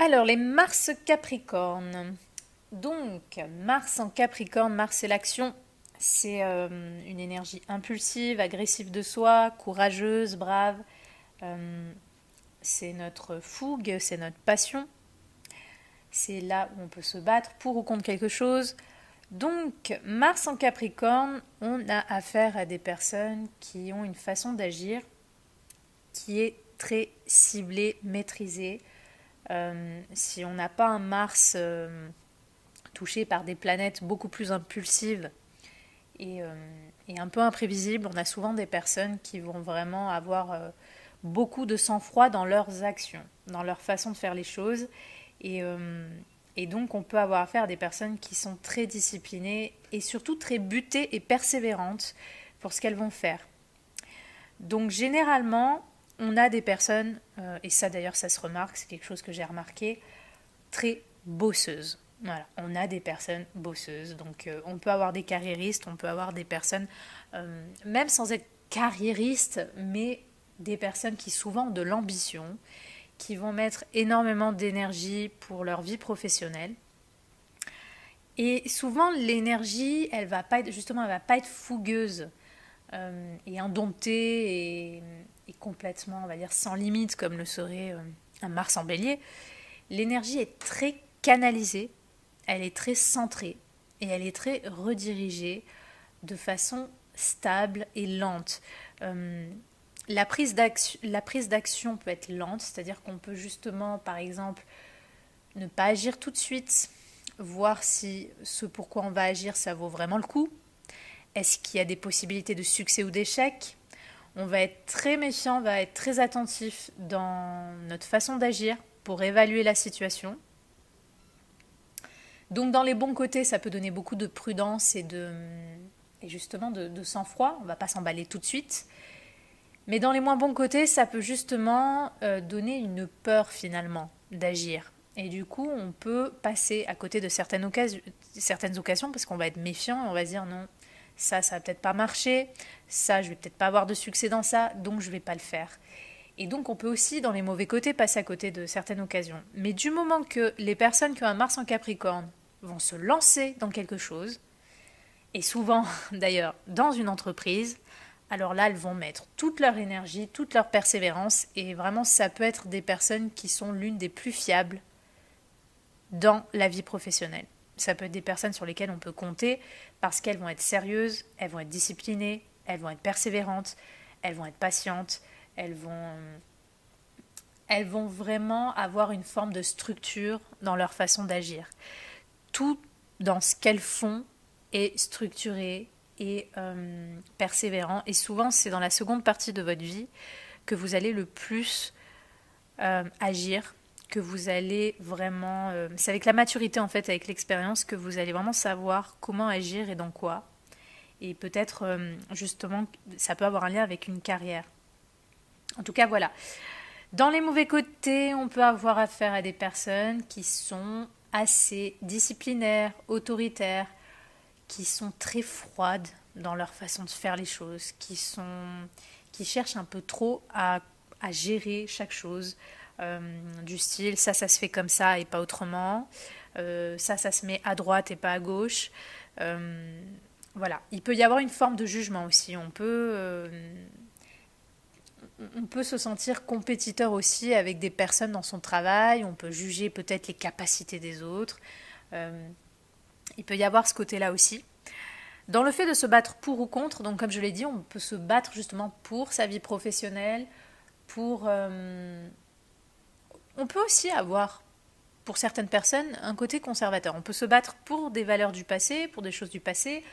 Alors, les Mars Capricorne. Donc, Mars en Capricorne, Mars c'est l'action, c'est une énergie impulsive, agressive de soi, courageuse, brave. Euh, c'est notre fougue, c'est notre passion. C'est là où on peut se battre pour ou contre quelque chose. Donc, Mars en Capricorne, on a affaire à des personnes qui ont une façon d'agir qui est très ciblée, maîtrisée. Si on n'a pas un Mars touché par des planètes beaucoup plus impulsives et, euh, et un peu imprévisibles, on a souvent des personnes qui vont vraiment avoir beaucoup de sang-froid dans leurs actions, dans leur façon de faire les choses. Et, euh, et donc on peut avoir affaire à des personnes qui sont très disciplinées et surtout très butées et persévérantes pour ce qu'elles vont faire. Donc généralement, on a des personnes, et ça d'ailleurs ça se remarque, c'est quelque chose que j'ai remarqué, très bosseuses. Voilà, on a des personnes bosseuses. Donc on peut avoir des carriéristes, on peut avoir des personnes, même sans être carriéristes, mais des personnes qui souvent ont de l'ambition, qui vont mettre énormément d'énergie pour leur vie professionnelle. Et souvent l'énergie, elle va pas être justement, elle va pas être fougueuse et indomptée et complètement, on va dire, sans limite comme le serait un Mars en Bélier. L'énergie est très canalisée, elle est très centrée et elle est très redirigée de façon stable et lente. Euh, la prise d'action peut être lente, c'est-à-dire qu'on peut justement, par exemple, ne pas agir tout de suite, voir si ce pourquoi on va agir, ça vaut vraiment le coup. Est-ce qu'il y a des possibilités de succès ou d'échec? On va être très méfiant, on va être très attentif dans notre façon d'agir pour évaluer la situation. Donc dans les bons côtés, ça peut donner beaucoup de prudence et justement de sang-froid. On ne va pas s'emballer tout de suite. Mais dans les moins bons côtés, ça peut justement donner une peur finalement d'agir. Et du coup, on peut passer à côté de certaines occasions parce qu'on va être méfiant et on va se dire non, ça va peut-être pas marcher, ça, je vais peut-être pas avoir de succès dans ça, donc je vais pas le faire. Et donc, on peut aussi, dans les mauvais côtés, passer à côté de certaines occasions. Mais du moment que les personnes qui ont un Mars en Capricorne vont se lancer dans quelque chose, et souvent d'ailleurs dans une entreprise, alors là, elles vont mettre toute leur énergie, toute leur persévérance, et vraiment, ça peut être des personnes qui sont l'une des plus fiables dans la vie professionnelle. Ça peut être des personnes sur lesquelles on peut compter parce qu'elles vont être sérieuses, elles vont être disciplinées, elles vont être persévérantes, elles vont être patientes, elles vont vraiment avoir une forme de structure dans leur façon d'agir. Tout dans ce qu'elles font est structuré et persévérant. Et souvent, c'est dans la seconde partie de votre vie que vous allez le plus agir, que vous allez vraiment... c'est avec la maturité, en fait, avec l'expérience, que vous allez vraiment savoir comment agir et dans quoi. Et peut-être, justement, ça peut avoir un lien avec une carrière. En tout cas, voilà. Dans les mauvais côtés, on peut avoir affaire à des personnes qui sont assez disciplinaires, autoritaires, qui sont très froides dans leur façon de faire les choses, qui cherchent un peu trop à gérer chaque chose, du style ça se fait comme ça et pas autrement, ça se met à droite et pas à gauche. Voilà, il peut y avoir une forme de jugement aussi. On peut se sentir compétiteur aussi avec des personnes dans son travail, on peut juger peut-être les capacités des autres. Il peut y avoir ce côté-là aussi. Dans le fait de se battre pour ou contre, donc comme je l'ai dit, on peut se battre justement pour sa vie professionnelle, on peut aussi avoir, pour certaines personnes, un côté conservateur. On peut se battre pour des valeurs du passé, pour des choses du passé,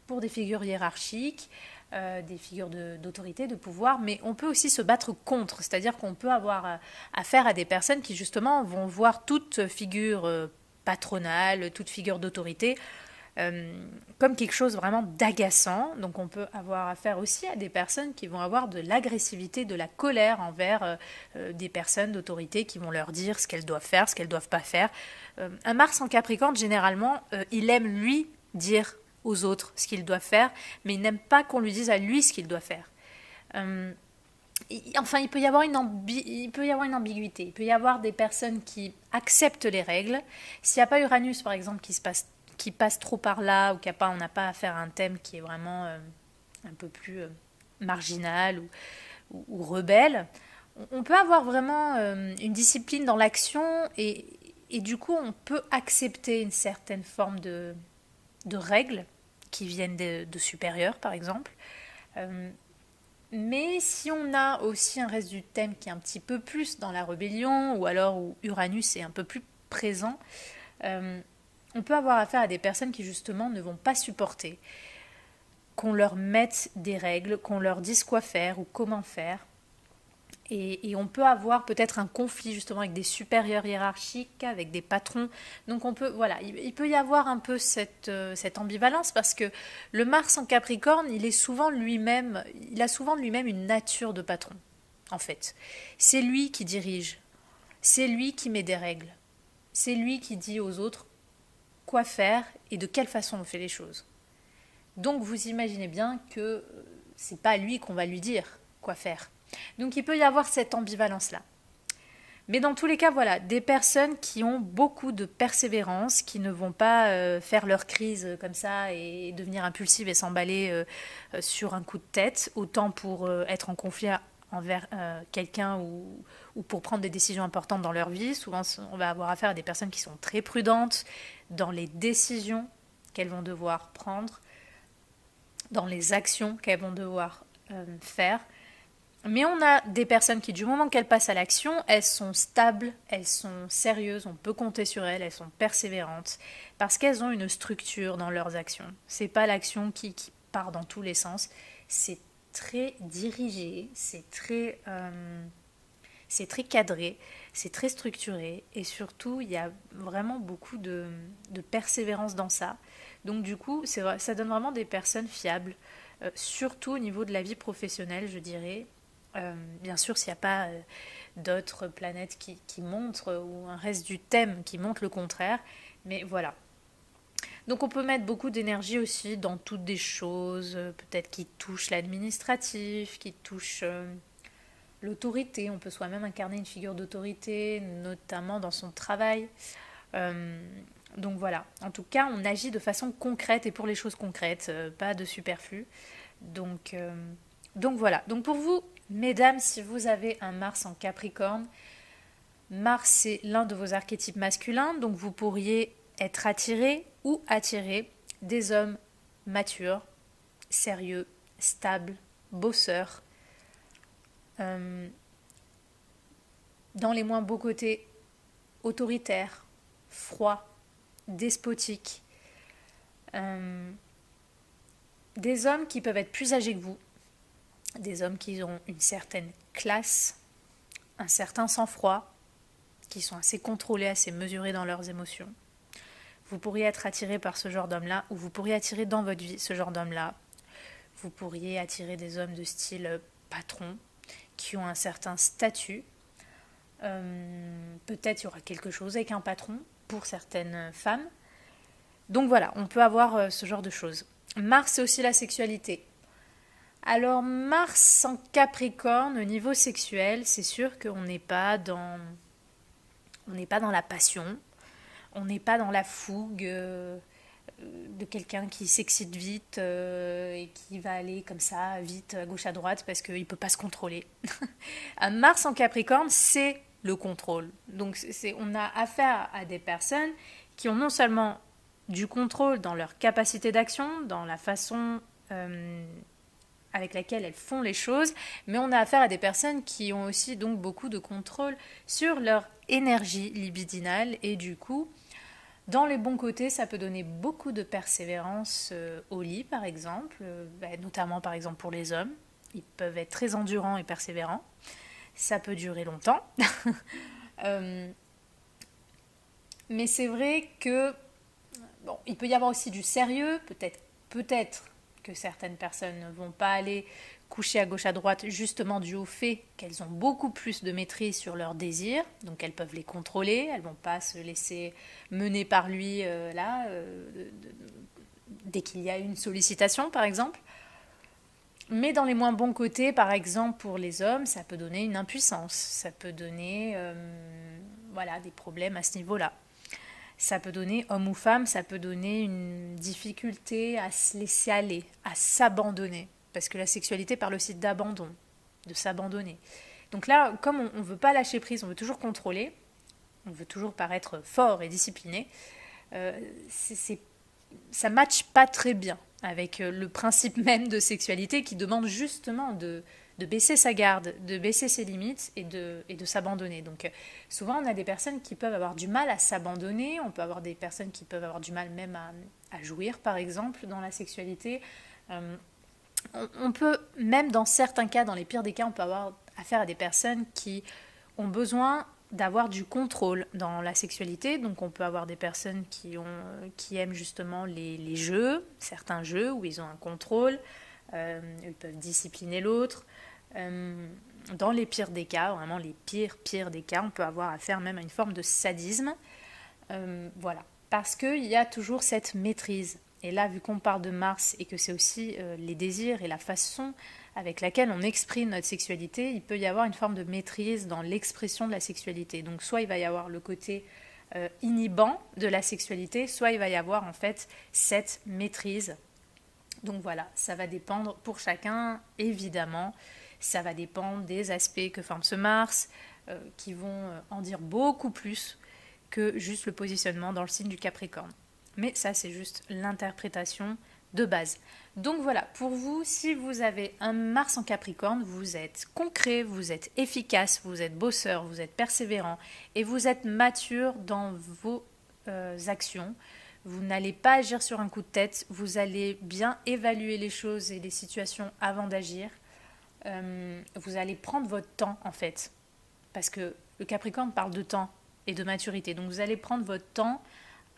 pour des figures hiérarchiques, des figures d'autorité, de pouvoir, mais on peut aussi se battre contre, c'est-à-dire qu'on peut avoir affaire à des personnes qui justement vont voir toute figure patronale, toute figure d'autorité comme quelque chose vraiment d'agaçant. Donc on peut avoir affaire aussi à des personnes qui vont avoir de l'agressivité, de la colère envers des personnes d'autorité qui vont leur dire ce qu'elles doivent faire, ce qu'elles ne doivent pas faire. Un Mars en Capricorne, généralement, il aime lui dire aux autres ce qu'il doit faire, mais il n'aime pas qu'on lui dise à lui ce qu'il doit faire. Enfin, il peut y avoir une ambiguïté. Il peut y avoir des personnes qui acceptent les règles. S'il n'y a pas Uranus, par exemple, qui passe trop par là, ou on n'a pas affaire à un thème qui est vraiment un peu plus marginal ou rebelle, on peut avoir vraiment une discipline dans l'action et du coup, on peut accepter une certaine forme de règles qui viennent de supérieurs, par exemple. Euh, mais si on a aussi un reste du thème qui est un petit peu plus dans la rébellion, ou alors où Uranus est un peu plus présent, euh, on peut avoir affaire à des personnes qui justement ne vont pas supporter qu'on leur mette des règles, qu'on leur dise quoi faire ou comment faire. Et on peut avoir peut-être un conflit justement avec des supérieurs hiérarchiques, avec des patrons. Donc on peut, voilà, il peut y avoir un peu cette ambivalence parce que le Mars en Capricorne, il a souvent lui-même une nature de patron, en fait. C'est lui qui dirige, c'est lui qui met des règles, c'est lui qui dit aux autres quoi faire et de quelle façon on fait les choses. Donc vous imaginez bien que c'est pas lui qu'on va lui dire quoi faire. Donc il peut y avoir cette ambivalence-là. Mais dans tous les cas, voilà, des personnes qui ont beaucoup de persévérance, qui ne vont pas faire leur crise comme ça et devenir impulsives et s'emballer sur un coup de tête, autant pour être en conflit envers quelqu'un ou pour prendre des décisions importantes dans leur vie. Souvent, on va avoir affaire à des personnes qui sont très prudentes dans les décisions qu'elles vont devoir prendre, dans les actions qu'elles vont devoir faire. Mais on a des personnes qui, du moment qu'elles passent à l'action, elles sont stables, elles sont sérieuses, on peut compter sur elles, elles sont persévérantes, parce qu'elles ont une structure dans leurs actions. C'est pas l'action qui part dans tous les sens, c'est très dirigé, c'est très cadré, c'est très structuré, et surtout, il y a vraiment beaucoup de persévérance dans ça. Donc du coup, ça donne vraiment des personnes fiables, surtout au niveau de la vie professionnelle, je dirais. Bien sûr, s'il n'y a pas d'autres planètes qui montrent, ou un reste du thème qui montre le contraire, mais voilà. Donc on peut mettre beaucoup d'énergie aussi dans toutes des choses, peut-être qui touchent l'administratif, qui touchent l'autorité. On peut soi-même incarner une figure d'autorité, notamment dans son travail. Euh, donc voilà, en tout cas, on agit de façon concrète et pour les choses concrètes, pas de superflu. Donc, euh, donc voilà. Donc pour vous, mesdames, si vous avez un Mars en Capricorne, Mars c'est l'un de vos archétypes masculins, donc vous pourriez être attiré ou attirer des hommes matures, sérieux, stables, bosseurs, euh, dans les moins beaux côtés autoritaires, froids, despotiques, euh, des hommes qui peuvent être plus âgés que vous, des hommes qui ont une certaine classe, un certain sang-froid, qui sont assez contrôlés, assez mesurés dans leurs émotions. Vous pourriez être attiré par ce genre d'homme-là, ou vous pourriez attirer dans votre vie ce genre d'homme-là. Vous pourriez attirer des hommes de style patron, qui ont un certain statut. Peut-être il y aura quelque chose avec un patron pour certaines femmes. Donc voilà, on peut avoir ce genre de choses. Mars, c'est aussi la sexualité. Alors Mars en Capricorne, au niveau sexuel, c'est sûr qu'on n'est pas on n'est pas dans la passion, on n'est pas dans la fougue de quelqu'un qui s'excite vite et qui va aller comme ça, vite, à gauche, à droite, parce qu'il ne peut pas se contrôler. Un Mars en Capricorne, c'est le contrôle. Donc on a affaire à des personnes qui ont non seulement du contrôle dans leur capacité d'action, dans la façon avec laquelle elles font les choses, mais on a affaire à des personnes qui ont aussi donc beaucoup de contrôle sur leur énergie libidinale et du coup, dans les bons côtés, ça peut donner beaucoup de persévérance au lit par exemple, notamment par exemple pour les hommes. Ils peuvent être très endurants et persévérants. Ça peut durer longtemps. euh, mais c'est vrai que bon, il peut y avoir aussi du sérieux, peut-être que certaines personnes ne vont pas aller coucher à gauche à droite justement dû au fait qu'elles ont beaucoup plus de maîtrise sur leurs désirs, donc elles peuvent les contrôler, elles ne vont pas se laisser mener par lui dès qu'il y a une sollicitation par exemple. Mais dans les moins bons côtés, par exemple pour les hommes, ça peut donner une impuissance, ça peut donner voilà, des problèmes à ce niveau-là. Ça peut donner, homme ou femme, ça peut donner une difficulté à se laisser aller, à s'abandonner. Parce que la sexualité parle aussi d'abandon, de s'abandonner. Donc là, comme on ne veut pas lâcher prise, on veut toujours contrôler, on veut toujours paraître fort et discipliné, ça ne matche pas très bien avec le principe même de sexualité qui demande justement de baisser sa garde, de baisser ses limites et de s'abandonner. Donc souvent on a des personnes qui peuvent avoir du mal à s'abandonner, on peut avoir des personnes qui peuvent avoir du mal même à jouir par exemple dans la sexualité. On peut même dans certains cas, dans les pires des cas, on peut avoir affaire à des personnes qui ont besoin d'avoir du contrôle dans la sexualité. Donc on peut avoir des personnes qui aiment justement les jeux, certains jeux où ils ont un contrôle, ils peuvent discipliner l'autre. Dans les pires des cas, vraiment les pires des cas, on peut avoir affaire même à une forme de sadisme. Voilà, parce qu'il y a toujours cette maîtrise. Et là, vu qu'on parle de Mars et que c'est aussi les désirs et la façon avec laquelle on exprime notre sexualité, il peut y avoir une forme de maîtrise dans l'expression de la sexualité. Donc soit il va y avoir le côté inhibant de la sexualité, soit il va y avoir en fait cette maîtrise. Donc voilà, ça va dépendre pour chacun, évidemment. Ça va dépendre des aspects que forme ce Mars, qui vont en dire beaucoup plus que juste le positionnement dans le signe du Capricorne. Mais ça, c'est juste l'interprétation de base. Donc voilà, pour vous, si vous avez un Mars en Capricorne, vous êtes concret, vous êtes efficace, vous êtes bosseur, vous êtes persévérant et vous êtes mature dans vos actions. Vous n'allez pas agir sur un coup de tête, vous allez bien évaluer les choses et les situations avant d'agir. Vous allez prendre votre temps en fait, parce que le Capricorne parle de temps et de maturité. Donc vous allez prendre votre temps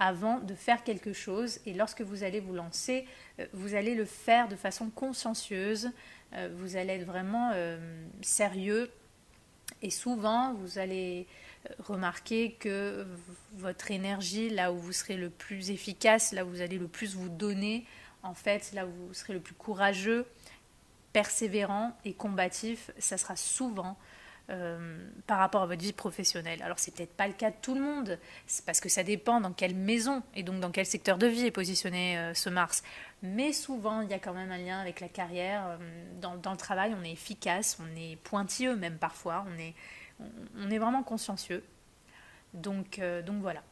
avant de faire quelque chose et lorsque vous allez vous lancer, vous allez le faire de façon consciencieuse, vous allez être vraiment sérieux et souvent vous allez remarquer que votre énergie, là où vous serez le plus efficace, là où vous allez le plus vous donner, en fait, là où vous serez le plus courageux, persévérant et combatif, ça sera souvent par rapport à votre vie professionnelle. Alors c'est peut-être pas le cas de tout le monde, c'est parce que ça dépend dans quelle maison et donc dans quel secteur de vie est positionné ce Mars. Mais souvent il y a quand même un lien avec la carrière. Dans le travail on est efficace, on est pointilleux même parfois, on est vraiment consciencieux. Donc voilà.